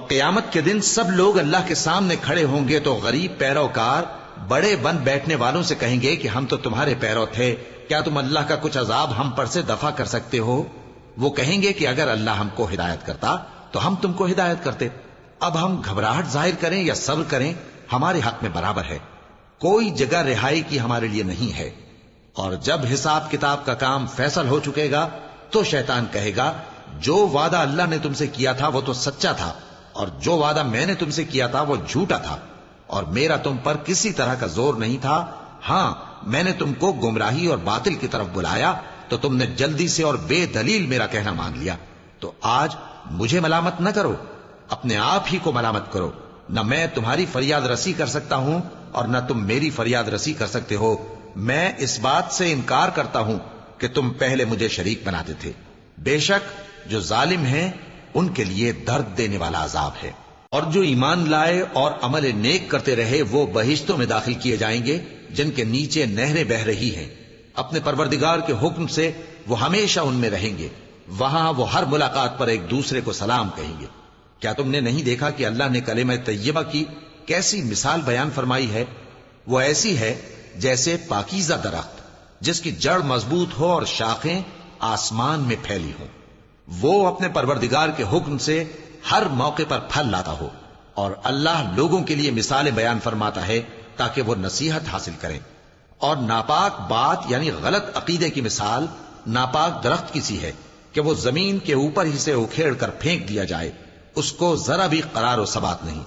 قیامت کے دن سب لوگ اللہ کے سامنے کھڑے ہوں گے تو غریب پیروکار بڑے بن بیٹھنے والوں سے کہیں گے کہ ہم تو تمہارے پیرو تھے، کیا تم اللہ کا کچھ عذاب ہم پر سے دفع کر سکتے ہو؟ وہ کہیں گے کہ اگر اللہ ہم کو ہدایت کرتا تو ہم تم کو ہدایت کرتے۔ اب ہم گھبراہٹ ظاہر کریں یا صبر کریں ہمارے حق میں برابر ہے، کوئی جگہ رہائی کی ہمارے لیے نہیں ہے۔ اور جب حساب کتاب کا کام فیصل ہو چکے گا تو شیطان کہے گا جو وعدہ اللہ نے تم سے کیا تھا وہ تو سچا تھا، اور جو وعدہ میں نے تم سے کیا تھا وہ جھوٹا تھا، اور میرا تم پر کسی طرح کا زور نہیں تھا۔ ہاں، میں نے تم کو گمراہی اور باطل کی طرف بلایا تو تم نے جلدی سے اور بے دلیل میرا کہنا مان لیا۔ تو آج مجھے ملامت نہ کرو، اپنے آپ ہی کو ملامت کرو۔ نہ میں تمہاری فریاد رسی کر سکتا ہوں اور نہ تم میری فریاد رسی کر سکتے ہو۔ میں اس بات سے انکار کرتا ہوں کہ تم پہلے مجھے شریک بناتے تھے۔ بے شک جو ظالم ہیں ان کے لیے درد دینے والا عذاب ہے۔ اور جو ایمان لائے اور عمل نیک کرتے رہے وہ بہشتوں میں داخل کیے جائیں گے جن کے نیچے نہریں بہ رہی ہیں۔ اپنے پروردگار کے حکم سے وہ ہمیشہ ان میں رہیں گے، وہاں وہ ہر ملاقات پر ایک دوسرے کو سلام کہیں گے۔ کیا تم نے نہیں دیکھا کہ اللہ نے کلمہ طیبہ کی کیسی مثال بیان فرمائی ہے؟ وہ ایسی ہے جیسے پاکیزہ درخت جس کی جڑ مضبوط ہو اور شاخیں آسمان میں پھیلی ہوں۔ وہ اپنے پروردگار کے حکم سے ہر موقع پر پھل لاتا ہو، اور اللہ لوگوں کے لیے مثالیں بیان فرماتا ہے تاکہ وہ نصیحت حاصل کریں۔ اور ناپاک بات یعنی غلط عقیدے کی مثال ناپاک درخت کی سی ہے کہ وہ زمین کے اوپر ہی سے اکھیڑ کر پھینک دیا جائے، اس کو ذرا بھی قرار و ثبات نہیں۔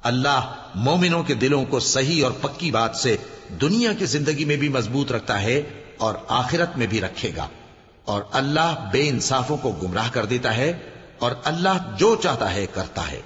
اللہ مومنوں کے دلوں کو صحیح اور پکی بات سے دنیا کی زندگی میں بھی مضبوط رکھتا ہے اور آخرت میں بھی رکھے گا۔ اور اللہ بے انصافوں کو گمراہ کر دیتا ہے، اور اللہ جو چاہتا ہے کرتا ہے۔